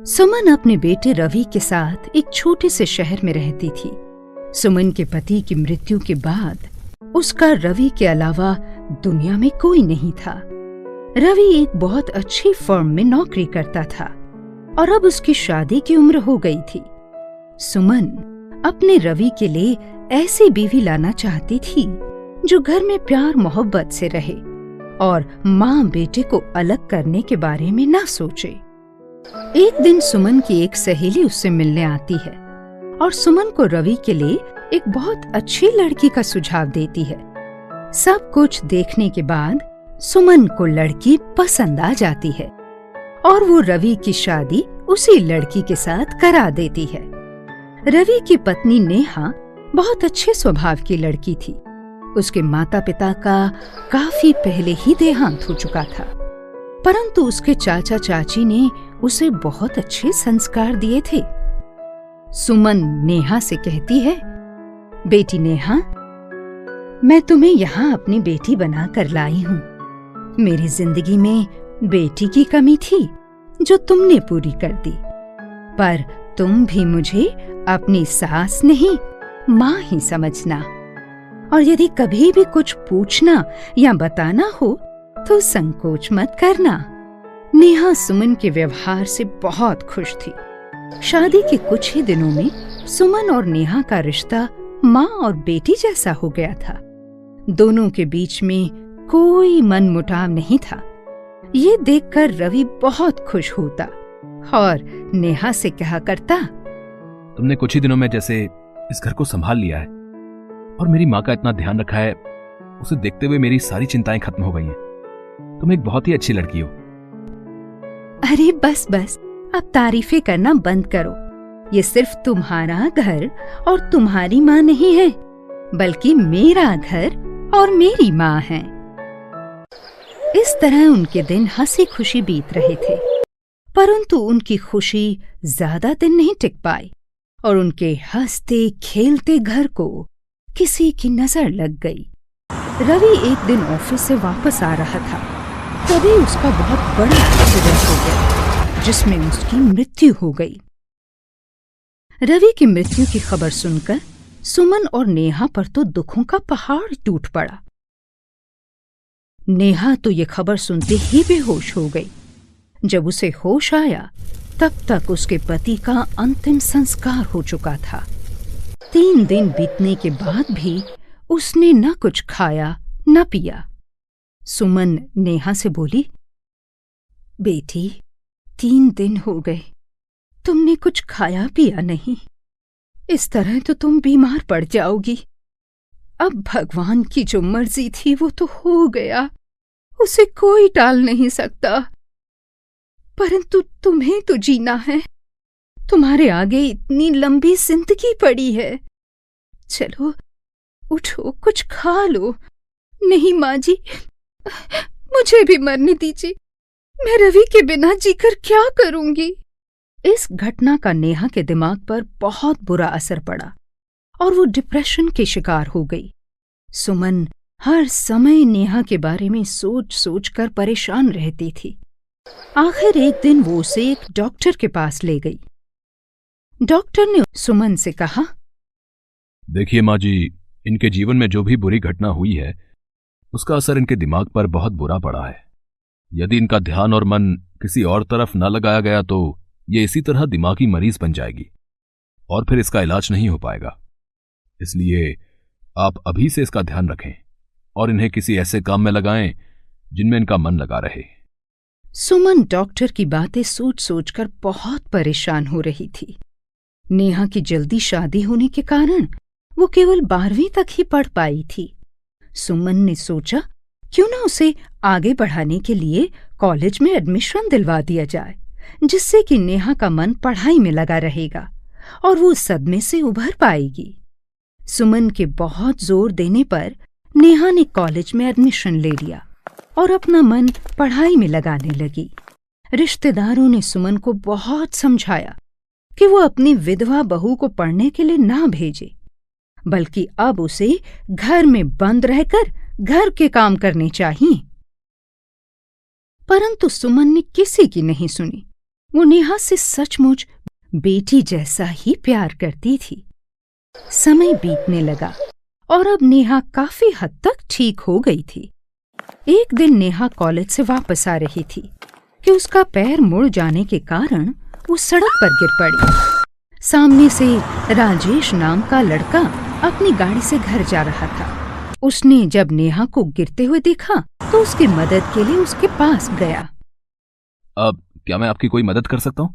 सुमन अपने बेटे रवि के साथ एक छोटे से शहर में रहती थी। सुमन के पति की मृत्यु के बाद उसका रवि के अलावा दुनिया में कोई नहीं था। रवि एक बहुत अच्छी फर्म में नौकरी करता था और अब उसकी शादी की उम्र हो गई थी। सुमन अपने रवि के लिए ऐसी बीवी लाना चाहती थी जो घर में प्यार मोहब्बत से रहे और माँ बेटे को अलग करने के बारे में ना सोचे। एक दिन सुमन की एक सहेली उससे मिलने आती है और सुमन को रवि के लिए एक बहुत अच्छी लड़की का सुझाव देती है। सब कुछ देखने के बाद सुमन को लड़की पसंद आ जाती है और वो रवि की शादी उसी लड़की के साथ करा देती है। रवि की पत्नी नेहा बहुत अच्छे स्वभाव की लड़की थी। उसके माता पिता का काफी पहले ही देहांत हो चुका था, परंतु उसके चाचा चाची ने उसे बहुत अच्छे संस्कार दिए थे। सुमन नेहा से कहती है, बेटी नेहा, मैं तुम्हें यहाँ अपनी बेटी बना कर लाई हूँ। मेरी जिंदगी में बेटी की कमी थी जो तुमने पूरी कर दी, पर तुम भी मुझे अपनी सास नहीं माँ ही समझना, और यदि कभी भी कुछ पूछना या बताना हो तो संकोच मत करना। नेहा सुमन के व्यवहार से बहुत खुश थी। शादी के कुछ ही दिनों में सुमन और नेहा का रिश्ता माँ और बेटी जैसा हो गया था। दोनों के बीच में कोई मनमुटाव नहीं था। ये देखकर रवि बहुत खुश होता और नेहा से कहा करता, तुमने कुछ ही दिनों में जैसे इस घर को संभाल लिया है और मेरी माँ का इतना ध्यान रखा है, उसे देखते हुए मेरी सारी चिंताएं खत्म हो गई हैं। तुम एक बहुत ही अच्छी लड़की हो। अरे बस बस, अब तारीफें करना बंद करो। ये सिर्फ तुम्हारा घर और तुम्हारी माँ नहीं है, बल्कि मेरा घर और मेरी माँ है। इस तरह उनके दिन हंसी खुशी बीत रहे थे, परंतु उनकी खुशी ज्यादा दिन नहीं टिक पाई और उनके हंसते खेलते घर को किसी की नजर लग गई। रवि एक दिन ऑफिस से वापस आ रहा था, तभी उसका बहुत बड़ा एक्सीडेंट हो गया जिसमें उसकी मृत्यु हो गई। रवि की मृत्यु की खबर सुनकर सुमन और नेहा पर तो दुखों का पहाड़ टूट पड़ा। नेहा तो ये खबर सुनते ही बेहोश हो गई। जब उसे होश आया तब तक उसके पति का अंतिम संस्कार हो चुका था। 3 दिन बीतने के बाद भी उसने न कुछ खाया न पिया। सुमन नेहा से बोली, बेटी, 3 दिन हो गए, तुमने कुछ खाया पिया नहीं। इस तरह तो तुम बीमार पड़ जाओगी। अब भगवान की जो मर्जी थी वो तो हो गया, उसे कोई टाल नहीं सकता। परंतु तुम्हें तो जीना है, तुम्हारे आगे इतनी लंबी जिंदगी पड़ी है। चलो उठो, कुछ खा लो। नहीं माँ जी, मुझे भी मरने दीजिए, मैं रवि के बिना जीकर क्या करूंगी। इस घटना का नेहा के दिमाग पर बहुत बुरा असर पड़ा और वो डिप्रेशन के शिकार हो गई। सुमन हर समय नेहा के बारे में सोच सोच कर परेशान रहती थी। आखिर एक दिन वो उसे एक डॉक्टर के पास ले गई। डॉक्टर ने सुमन से कहा, देखिए माँ जी, इनके जीवन में जो भी बुरी घटना हुई है उसका असर इनके दिमाग पर बहुत बुरा पड़ा है। यदि इनका ध्यान और मन किसी और तरफ न लगाया गया तो ये इसी तरह दिमागी मरीज बन जाएगी और फिर इसका इलाज नहीं हो पाएगा। इसलिए आप अभी से इसका ध्यान रखें और इन्हें किसी ऐसे काम में लगाएं जिनमें इनका मन लगा रहे। सुमन डॉक्टर की बातें सोच सोचकर बहुत परेशान हो रही थी। नेहा की जल्दी शादी होने के कारण वो केवल 12वीं तक ही पढ़ पाई थी। सुमन ने सोचा, क्यों ना उसे आगे बढ़ाने के लिए कॉलेज में एडमिशन दिलवा दिया जाए, जिससे कि नेहा का मन पढ़ाई में लगा रहेगा और वो सदमे से उभर पाएगी। सुमन के बहुत जोर देने पर नेहा ने कॉलेज में एडमिशन ले लिया और अपना मन पढ़ाई में लगाने लगी। रिश्तेदारों ने सुमन को बहुत समझाया कि वो अपनी विधवा बहू को पढ़ने के लिए ना भेजे, बल्कि अब उसे घर में बंद रहकर घर के काम करने चाहिए। परंतु सुमन ने किसी की नहीं सुनी वो नेहा से सचमुच बेटी जैसा ही प्यार करती थी। समय बीतने लगा और अब नेहा काफी हद तक ठीक हो गई थी। एक दिन नेहा कॉलेज से वापस आ रही थी कि उसका पैर मुड़ जाने के कारण वो सड़क पर गिर पड़ी। सामने से राजेश नाम का लड़का अपनी गाड़ी से घर जा रहा था। उसने जब नेहा को गिरते हुए देखा तो उसकी मदद के लिए उसके पास गया। अब क्या मैं आपकी कोई मदद कर सकता हूँ?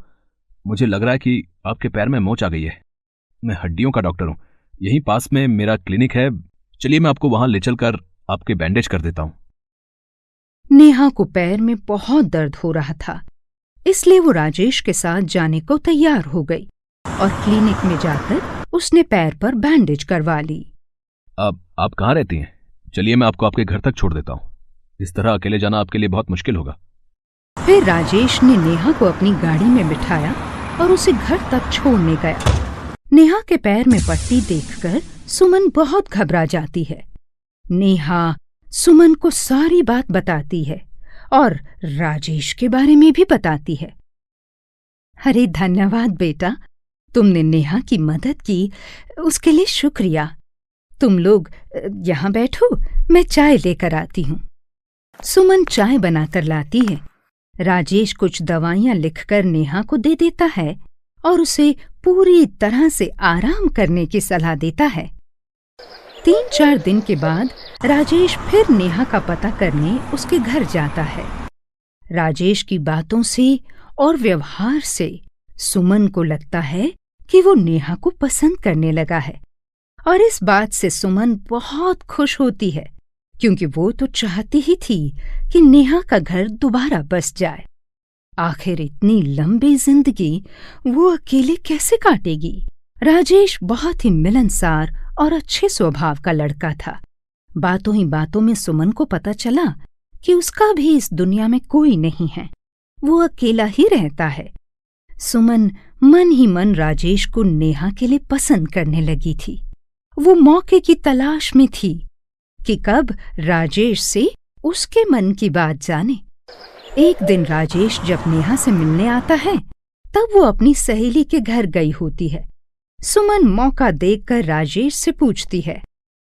मुझे लग रहा है कि आपके पैर में मोच आ गई है। मैं हड्डियों का डॉक्टर हूँ, यहीं पास में मेरा क्लिनिक है। चलिए मैं आपको वहां ले चलकर आपके बैंडेज कर देता हूँ। नेहा को पैर में बहुत दर्द हो रहा था, इसलिए वो राजेश के साथ जाने को तैयार हो गई और क्लिनिक में जाकर उसने पैर पर बैंडेज करवा ली। अब आप कहाँ रहती हैं? चलिए मैं आपको आपके घर तक छोड़ देता हूँ। इस तरह अकेले जाना आपके लिए बहुत मुश्किल होगा। फिर राजेश ने नेहा को अपनी गाड़ी में बिठाया और उसे घर तक छोड़ने गया। नेहा के पैर में पट्टी देखकर सुमन बहुत घबरा जाती है। नेहा सुमन को सारी बात बताती है और राजेश के बारे में भी बताती है। अरे धन्यवाद बेटा, तुमने नेहा की मदद की, उसके लिए शुक्रिया। तुम लोग यहाँ बैठो, मैं चाय लेकर आती हूँ। सुमन चाय बनाकर लाती है। राजेश कुछ दवाइयां लिखकर नेहा को दे देता है और उसे पूरी तरह से आराम करने की सलाह देता है। 3-4 दिन के बाद राजेश फिर नेहा का पता करने उसके घर जाता है। राजेश की बातों से और व्यवहार से सुमन को लगता है कि वो नेहा को पसंद करने लगा है और इस बात से सुमन बहुत खुश होती है, क्योंकि वो तो चाहती ही थी कि नेहा का घर दोबारा बस जाए। आखिर इतनी लंबी जिंदगी वो अकेले कैसे काटेगी? राजेश बहुत ही मिलनसार और अच्छे स्वभाव का लड़का था। बातों ही बातों में सुमन को पता चला कि उसका भी इस दुनिया में कोई नहीं है, वो अकेला ही रहता है। सुमन मन ही मन राजेश को नेहा के लिए पसंद करने लगी थी। वो मौके की तलाश में थी कि कब राजेश से उसके मन की बात जाने। एक दिन राजेश जब नेहा से मिलने आता है तब वो अपनी सहेली के घर गई होती है। सुमन मौका देखकर राजेश से पूछती है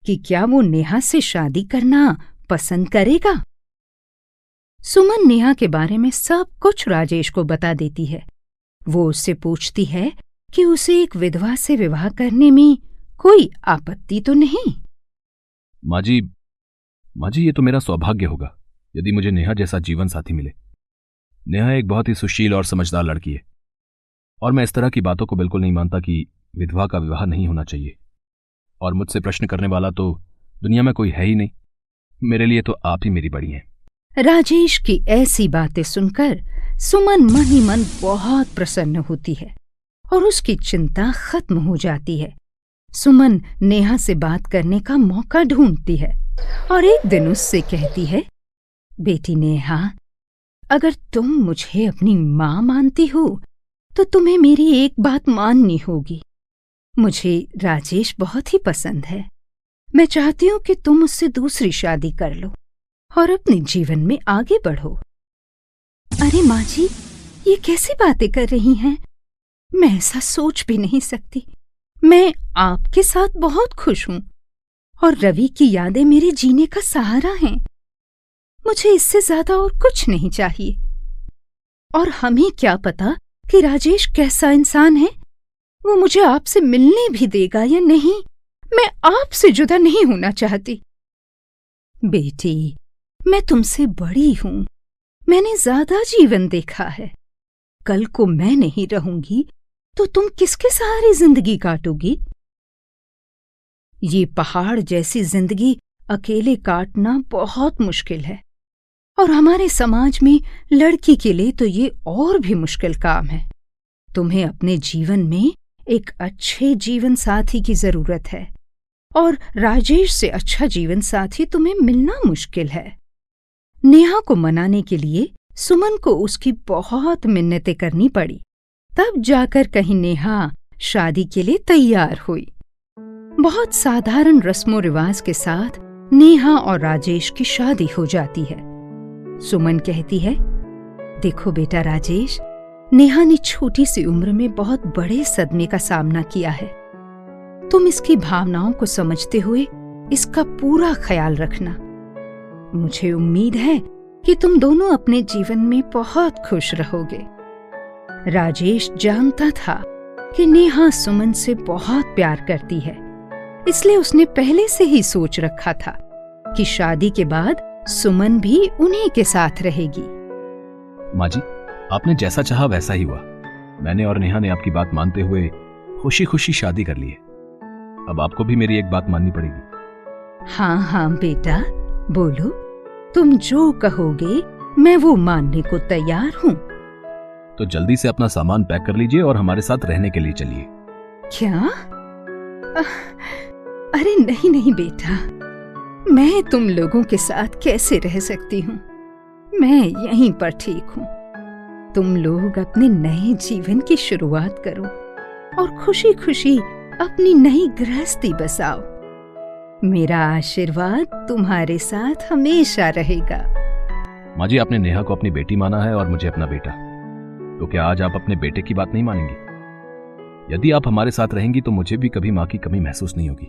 कि क्या वो नेहा से शादी करना पसंद करेगा। सुमन नेहा के बारे में सब कुछ राजेश को बता देती है। वो उससे पूछती है कि उसे एक विधवा से विवाह करने में कोई आपत्ति तो नहीं। माँ जी, ये तो मेरा सौभाग्य होगा यदि मुझे नेहा जैसा जीवन साथी मिले। नेहा एक बहुत ही सुशील और समझदार लड़की है और मैं इस तरह की बातों को बिल्कुल नहीं मानता कि विधवा का विवाह नहीं होना चाहिए। और मुझसे प्रश्न करने वाला तो दुनिया में कोई है ही नहीं। मेरे लिए तो आप ही मेरी बड़ी हैं। राजेश की ऐसी बातें सुनकर सुमन मन ही मन बहुत प्रसन्न होती है और उसकी चिंता खत्म हो जाती है। सुमन नेहा से बात करने का मौका ढूंढती है और एक दिन उससे कहती है, बेटी नेहा, अगर तुम मुझे अपनी माँ मानती हो तो तुम्हें मेरी एक बात माननी होगी। मुझे राजेश बहुत ही पसंद है। मैं चाहती हूँ कि तुम उससे दूसरी शादी कर लो और अपने जीवन में आगे बढ़ो। अरे माँ जी, ये कैसी बातें कर रही हैं? मैं ऐसा सोच भी नहीं सकती। मैं आपके साथ बहुत खुश हूँ और रवि की यादें मेरे जीने का सहारा हैं। मुझे इससे ज्यादा और कुछ नहीं चाहिए। और हमें क्या पता कि राजेश कैसा इंसान है? वो मुझे आपसे मिलने भी देगा या नहीं। मैं आपसे जुदा नहीं होना चाहती। बेटी, मैं तुमसे बड़ी हूं। मैंने ज्यादा जीवन देखा है। कल को मैं नहीं रहूंगी तो तुम किसके सहारे जिंदगी काटोगी? ये पहाड़ जैसी जिंदगी अकेले काटना बहुत मुश्किल है और हमारे समाज में लड़की के लिए तो ये और भी मुश्किल काम है। तुम्हें अपने जीवन में एक अच्छे जीवन साथी की जरूरत है और राजेश से अच्छा जीवन साथी तुम्हें मिलना मुश्किल है। नेहा को मनाने के लिए सुमन को उसकी बहुत मिन्नतें करनी पड़ी, तब जाकर कहीं नेहा शादी के लिए तैयार हुई। बहुत साधारण रस्मों रिवाज के साथ नेहा और राजेश की शादी हो जाती है। सुमन कहती है, देखो बेटा राजेश, नेहा ने छोटी सी उम्र में बहुत बड़े सदमे का सामना किया है। तुम इसकी भावनाओं को समझते हुए इसका पूरा ख्याल रखना। मुझे उम्मीद है कि तुम दोनों अपने जीवन में बहुत खुश रहोगे। राजेश जानता था कि नेहा सुमन से बहुत प्यार करती है, इसलिए उसने पहले से ही सोच रखा था कि शादी के बाद सुमन भी उन्हीं के साथ रहेगी। माँ जी, आपने जैसा चाहा वैसा ही हुआ। मैंने और नेहा ने आपकी बात मानते हुए खुशी खुशी शादी कर ली है। अब आपको भी मेरी एक बात माननी पड़ेगी। हाँ हाँ बेटा, बोलो, तुम जो कहोगे मैं वो मानने को तैयार हूँ। तो जल्दी से अपना सामान पैक कर लीजिए और हमारे साथ रहने के लिए चलिए। क्या? अरे नहीं नहीं बेटा, मैं तुम लोगों के साथ कैसे रह सकती हूँ। मैं यहीं पर ठीक हूँ। तुम लोग अपने नए जीवन की शुरुआत करो और खुशी खुशी अपनी नई गृहस्थी बसाओ। मेरा आशीर्वाद तुम्हारे साथ हमेशा रहेगा। माँ जी, आपने नेहा को अपनी बेटी माना है और मुझे अपना बेटा, तो क्या आज आप अपने बेटे की बात नहीं मानेंगी? यदि आप हमारे साथ रहेंगी तो मुझे भी कभी माँ की कमी महसूस नहीं होगी।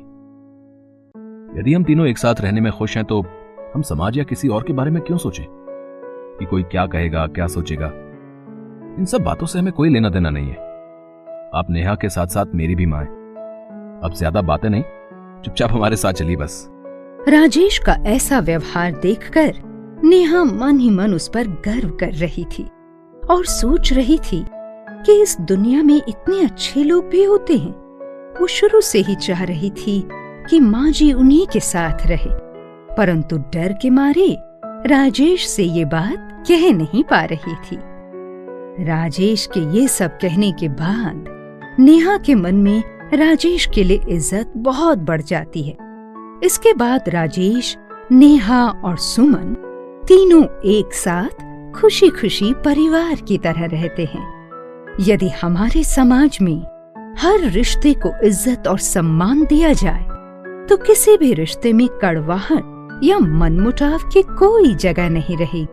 यदि हम तीनों एक साथ रहने में खुश हैं तो हम समाज या किसी और के बारे में क्यों सोचें कि कोई क्या कहेगा, क्या सोचेगा। इन सब बातों से हमें कोई लेना देना नहीं है। आप नेहा के साथ साथ मेरी भी मां हैं। अब ज्यादा बातें नहीं, चुपचाप हमारे साथ चलिए बस। राजेश का ऐसा व्यवहार देखकर नेहा मन ही मन उस पर गर्व कर रही थी और सोच रही थी कि इस दुनिया में इतने अच्छे लोग भी होते हैं। वो शुरू से ही चाह रही थी कि माँ जी उन्हीं के साथ रहे, परंतु डर के मारे राजेश से ये बात कह नहीं पा रही थी। राजेश के ये सब कहने के बाद नेहा के मन में राजेश के लिए इज्जत बहुत बढ़ जाती है। इसके बाद राजेश, नेहा और सुमन तीनों एक साथ खुशी खुशी परिवार की तरह रहते हैं। यदि हमारे समाज में हर रिश्ते को इज्जत और सम्मान दिया जाए तो किसी भी रिश्ते में कड़वाहट या मनमुटाव की कोई जगह नहीं रहेगी।